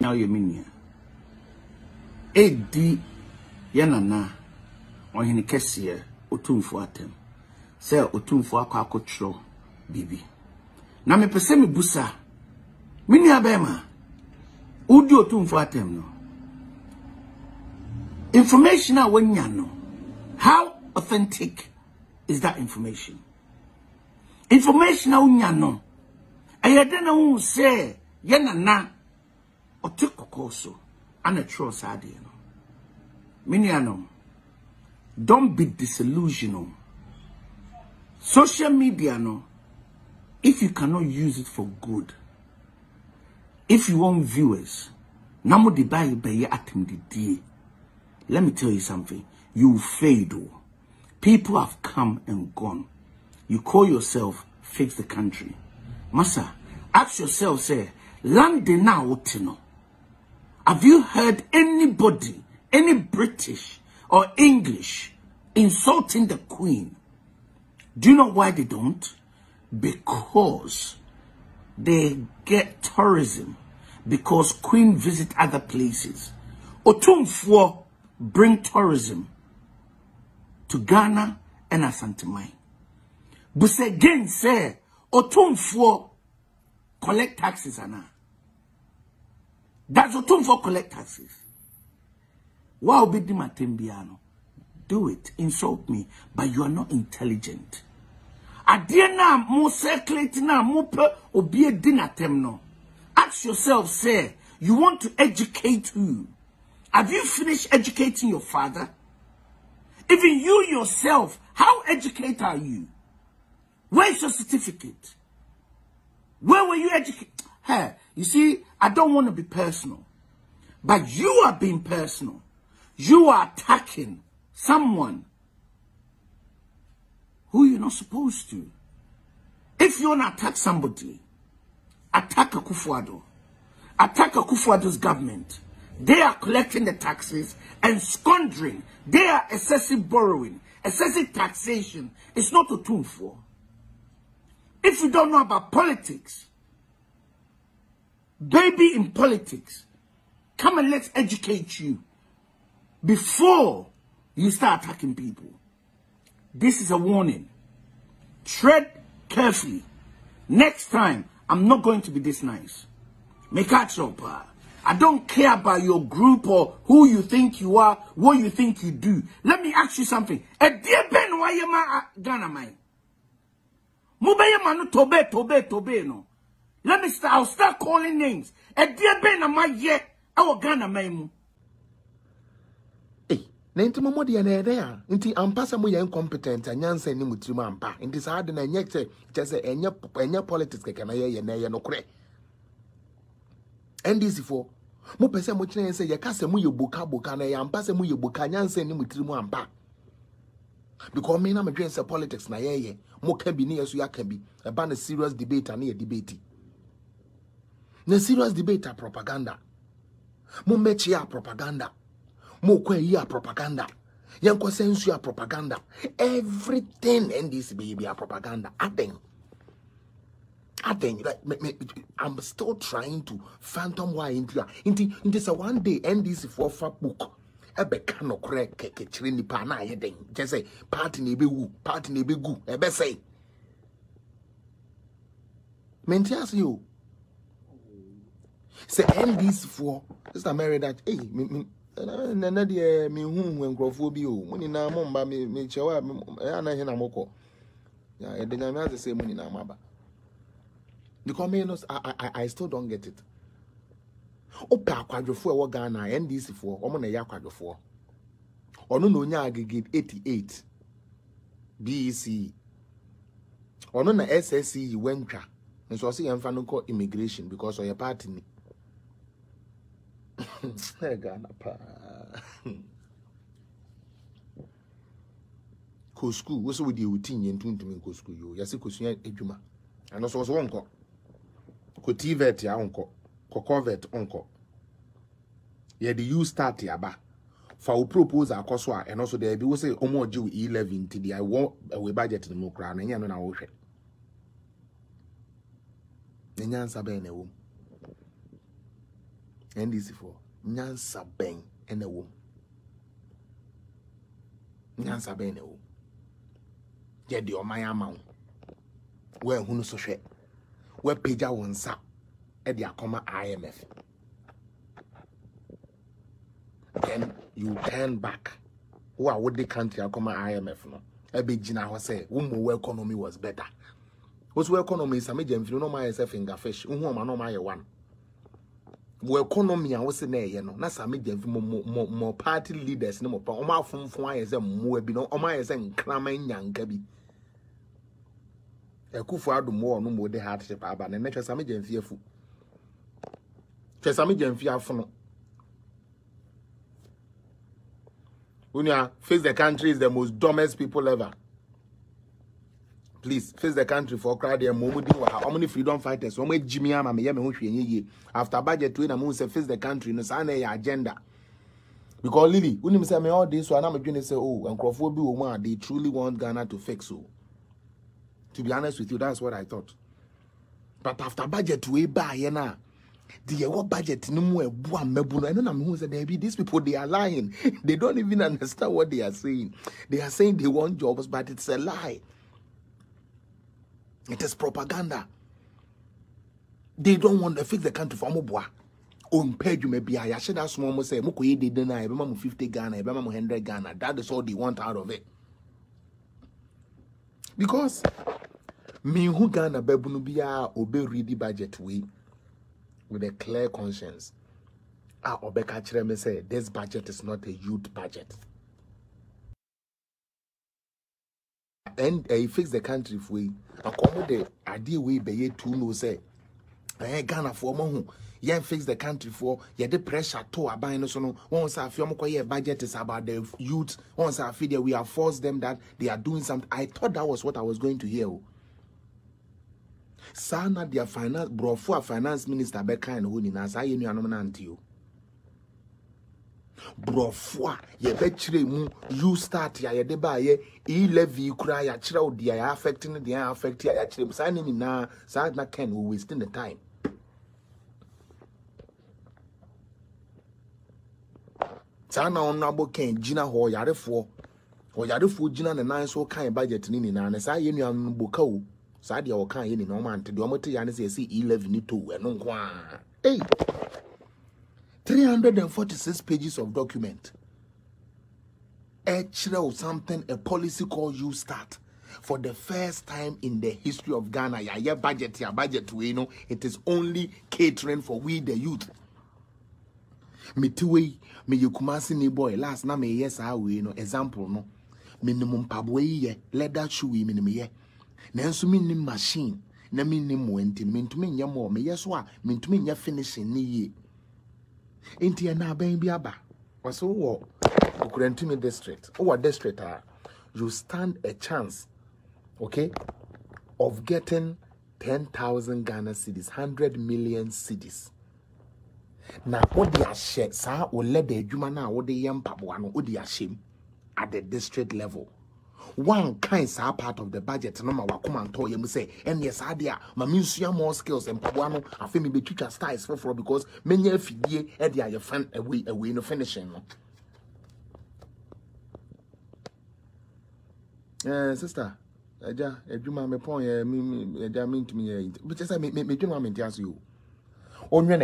now you mean edi yanana on hini kesiye otumfo atem say otumfo akwa bibi na me pese me busa mini abema udi otumfo atem no information a wanya no how authentic is that information a wanya no ayede na hu say yanana otikokoso ana tro sade no mini anom. Don't be disillusional. Social media, no, if you cannot use it for good, if you want viewers, let me tell you something. You will fade. People have come and gone. You call yourself fix the country. Massa, ask yourself, say, land now, have you heard anybody, any British or English insulting the Queen? Do you know why they don't? Because they get tourism. Because Queen visit other places. Otumfuo bring tourism to Ghana and Asante Mine. But again say Otumfuo collect taxes ana. Does Otumfuo collect taxes? Wow, Bidi Matembiano. Do it. Insult me. But you are not intelligent. Adiena mo circulate na mo pe obie dinatemno. Ask yourself, say, you want to educate who? Have you finished educating your father? Even you yourself, how educated are you? Where's your certificate? Where were you educated? Hey, you see, I don't want to be personal. But you are being personal. You are attacking someone who you're not supposed to. If you want to attack somebody, attack Akufo-Addo. Attack Akufo-Addo's government. They are collecting the taxes and squandering. They are excessive borrowing, excessive taxation. It's not Otumfuo. If you don't know about politics, baby in politics, come and let's educate you before you start attacking people. This is a warning. Tread carefully. Next time, I'm not going to be this nice. Make out your part. I don't care about your group or who you think you are, what you think you do. Let me ask you something. A dear Ben, why am I Ghana mine? Mubaya manu tobe no. Let me start. I'll start calling names. A dear Ben, am I yet our Ghana mine? Nenti momodi ya na there nti ampasa mo ya incompetent anyansa ni mutima ampa nti saa de na nyekte chese enye politics keke na ye no kure NDC for mo pese mo kire se ye kase mo ye boka na ya ampasa mo ye boka anyansa ni mutima ampa because me na me dwen se politics na ye mo ka bi ne yeso ya ka bi e ba na serious debate na ye debate na serious debate propaganda mo mechi ya propaganda mo kwa yi propaganda yanko sensu ya propaganda everything in this baby a propaganda adding like I'm still trying to phantom why into say one day NDC for fat book ebe kan okre keke chire nipa na ayeden just say party na ebe gu ebe say mentias you say NDC for sister Mary that hey na de me hu nkrofo bi o muni na mo mba me chewa ana he na moko ya e de nyame as say muni na maba because me I still don't get it opa akwadwofo e wo Ghana NDC for omo na ya akwadwofo ono na onya agigate 88 BEC ono na SSC wentwa nso se yemfa no ko immigration because of your party ni Ghana pa ko school wo so we dey utin yen tuntum ko school yo yase ko suya edwuma ano so wonko ko TVET ya wonko ko covet onko ye the you start ya ba fa wo propose akoso a eno so there bi wo say omo oje 11 ti dia wo we budget no kra na nya no na wo hwe nyansa be na wo NDC for nyansa ben ene wo. Nyansa ben ene wo. Je di omaya ma wo. We hunu so hwe. We pagya wonsa e di akoma IMF. Then you turn back. Who are with the country akoma IMF no. E be gina ho say wo economy was better. What's wo economy is amje mfiri no ma yourself finger fish. Unhu ma no ma ye one. Wo economy a wo se na ye no. Na same mfiri mo party leaders ne mo pa. O ma fonfon aye se mo bi no. O ma aye se nkrama nyanka bi. Ekufu adumo no mo de hardship aba na netwe same mfiri afu. Twe same mfiri afu no. Unia, face the country is the most dumbest people ever. Please, face the country for crowd and how many freedom fighters? How many Jimmy after budget to win say face the country no say agenda. Because Lily, when say me all this one, I'm going to say, oh, and Crawford be woman, they truly want Ghana to fix so. To be honest with you, that's what I thought. But after budget to buy now. The what budget no more mebuno. I don't know who said these people they are lying. They don't even understand what they are saying. They are saying they want jobs, but it's a lie. It is propaganda. They don't want to fix the country for Mobwa. On page you may be I should have small say Mukoye they deny Ebama 50 Ghana, Ebama 100 Ghana. That is all they want out of it. Because me who Ghana Bebunubia obey ready budget we. With a clear conscience, Obeka Chireme say this budget is not a youth budget. And he fix the country if we accommodate idea we be to no say Ghana for mo yeah fix the country for the pressure to abide no so no once I feel more budget is about the youth once I feel that we have forced them that they are doing something. I thought that was what I was going to hear. Sana their finance brofo finance minister be kind ho ni na sa ye nuanom na ante o brofo ye be kire mu you start ya ye de ba ye e-levy kura ya kire o dia ya affecting the affect ya kire mu sa ni na sa na can we wasting the time sana on abo kan gina ho yarefo gina na nan so kan budget ni na na sa ye nuanom boka o Sadia or can any no man to do Yanis see 11 2 and no 346 pages of document. Something a policy called you start for the first time in the history of Ghana. Yeah, budget, you know, it is only catering for we the youth. Me two me you kumasi ni boy last na me yes we no example no minimum pabwe ye leather shoe minimum ye. Nanso minni machine na minni mwenti mintumi nya mo me yeso a mintumi nya finishing ni ye enti na ban bi aba waso wo okurantumi district district you stand a chance okay of getting 10,000 Ghana cedis 100 million cedis na odi ahye sa o leda adwuma na odi ye mpaboa no odi ahye at the district level. One kind sa part of the budget no ma wakoma nto yem say and yes adia ma minsua more skills and pabuano afi me betwitwa styles for because menya afidie e dia ye fan away no finishing no sister aja edwuma me pon ye me eja me ntumi ye but say me dwuma me ntiaso yo onwe